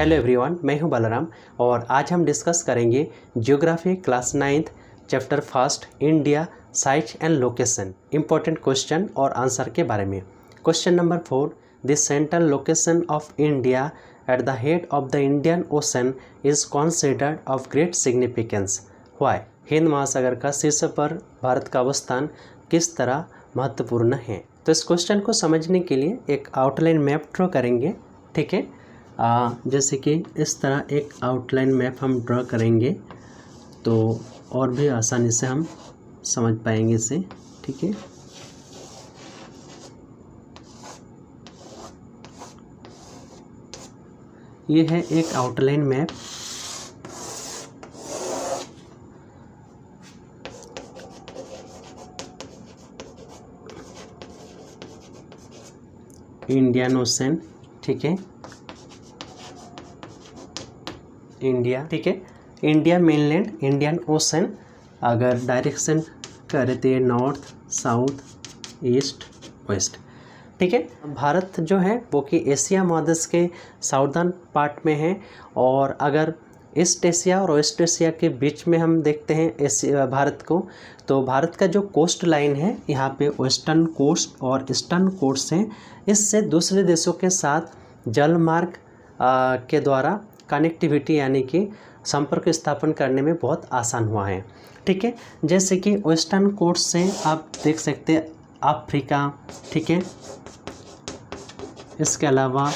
Hello everyone, मैं हूं बलराम और आज हम डिस्कस करेंगे geography class 9th chapter first India sites and location important question और आंसर के बारे में। Question number 4, the central location of India at the head of the Indian ocean is considered of great significance. Why? Hind महासागर का शीर्ष पर भारत का अवस्थान किस तरह महत्वपूर्ण है। तो इस क्वेश्चन को समझने के लिए एक आउटलाइन मैप ड्रॉ करेंगे। ठीक है, जैसे कि इस तरह एक आउटलाइन मैप हम ड्रॉ करेंगे तो और भी आसानी से हम समझ पाएंगे इसे। ठीक है, ये है एक आउटलाइन मैप। इंडियन ओशन, ठीक है, इंडिया, ठीक है, इंडिया मेनलैंड, इंडियन ओशन। अगर डायरेक्शन करें तो नॉर्थ, साउथ, ईस्ट, वेस्ट। ठीक है, भारत जो है वो कि एशिया महादेश के साउदर्न पार्ट में है और अगर ईस्ट एशिया और वेस्ट एशिया के बीच में हम देखते हैं एशिया भारत को, तो भारत का जो कोस्ट लाइन है यहाँ पे वेस्टर्न कोस्ट और ईस्टर्न कोस्ट है। इससे दूसरे देशों के साथ जल मार्ग के द्वारा कनेक्टिविटी यानी कि संपर्क स्थापन करने में बहुत आसान हुआ है। ठीक है, जैसे कि वेस्टर्न कोस्ट से आप देख सकते हैं अफ्रीका, ठीक है, इसके अलावा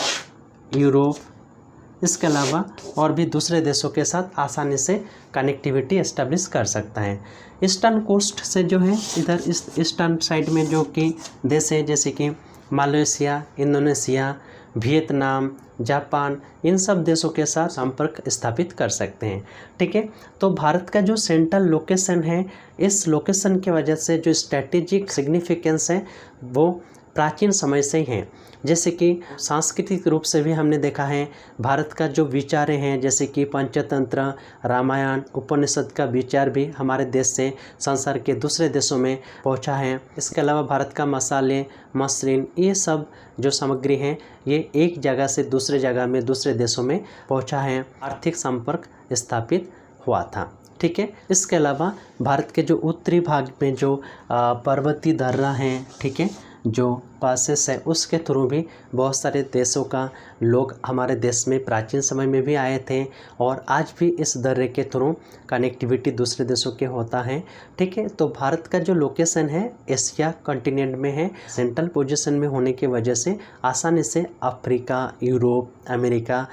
यूरोप, इसके अलावा और भी दूसरे देशों के साथ आसानी से कनेक्टिविटी एस्टेब्लिश कर सकता है। ईस्टर्न कोस्ट से जो है इधर इस ईस्टर्न साइड में जो कि देश है जैसे कि मलेशिया, इंडोनेशिया, वियतनाम, जापान, इन सब देशों के साथ संपर्क स्थापित कर सकते हैं। ठीक है, तो भारत का जो सेंट्रल लोकेशन है, इस लोकेशन की वजह से जो स्ट्रेटेजिक सिग्निफिकेंस है वो प्राचीन समय से ही है। जैसे कि सांस्कृतिक रूप से भी हमने देखा है भारत का जो विचार हैं जैसे कि पंचतंत्र, रामायण, उपनिषद का विचार भी हमारे देश से संसार के दूसरे देशों में पहुंचा है। इसके अलावा भारत का मसाले, मसलिन, ये सब जो सामग्री हैं ये एक जगह से दूसरे जगह में दूसरे देशों में पहुंचा है। आर्थिक संपर्क स्थापित हुआ था। ठीक है, इसके अलावा भारत के जो उत्तरी भाग में जो पर्वतीय दर्रा हैं, ठीक है, जो पासेस है उसके थ्रू भी बहुत सारे देशों का लोग हमारे देश में प्राचीन समय में भी आए थे और आज भी इस दर्रे के थ्रू कनेक्टिविटी दूसरे देशों के होता है। ठीक है, तो भारत का जो लोकेशन है एशिया कॉन्टिनेंट में है। सेंट्रल पोजीशन में होने की वजह से आसानी से अफ्रीका, यूरोप, अमेरिका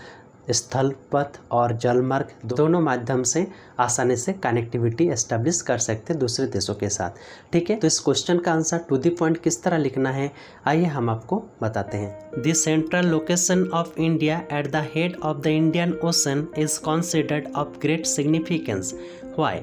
स्थल पथ और जलमार्ग दोनों माध्यम से आसानी से कनेक्टिविटी एस्टेब्लिश कर सकते हैं दूसरे देशों के साथ। ठीक है, तो इस क्वेश्चन का आंसर टू द पॉइंट किस तरह लिखना है आइए हम आपको बताते हैं। The central location of India at the head of the Indian ocean is considered of great significance. Why?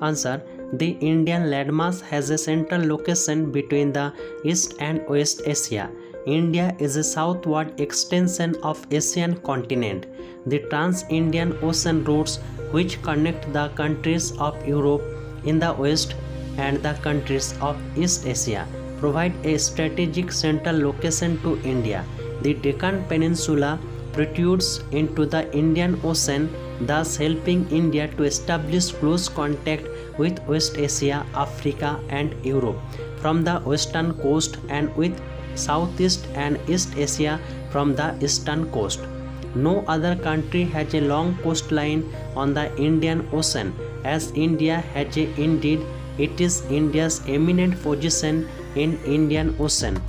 Answer, the Indian landmass has a central location between the East and West Asia. India is a southward extension of Asian continent. The Trans-Indian Ocean routes which connect the countries of Europe in the west and the countries of East Asia provide a strategic central location to India. The Deccan Peninsula protrudes into the Indian Ocean, thus helping India to establish close contact with West Asia, Africa and Europe from the western coast and with Southeast and East Asia from the eastern coast. No other country has a long coastline on the Indian Ocean as India has a. Indeed, it is India's eminent position in Indian Ocean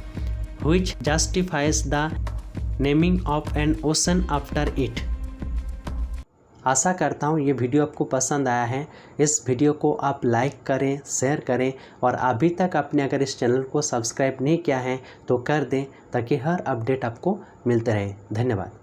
which justifies the naming of an ocean after it. आशा करता हूँ ये video आपको पसंद आया है। इस video को आप लाइक करें, शेयर करें और अभी तक आपने अगर इस चैनल को सब्सक्राइब नहीं किया है तो कर दें ताकि हर अपडेट आपको मिलते रहे। धन्यवाद।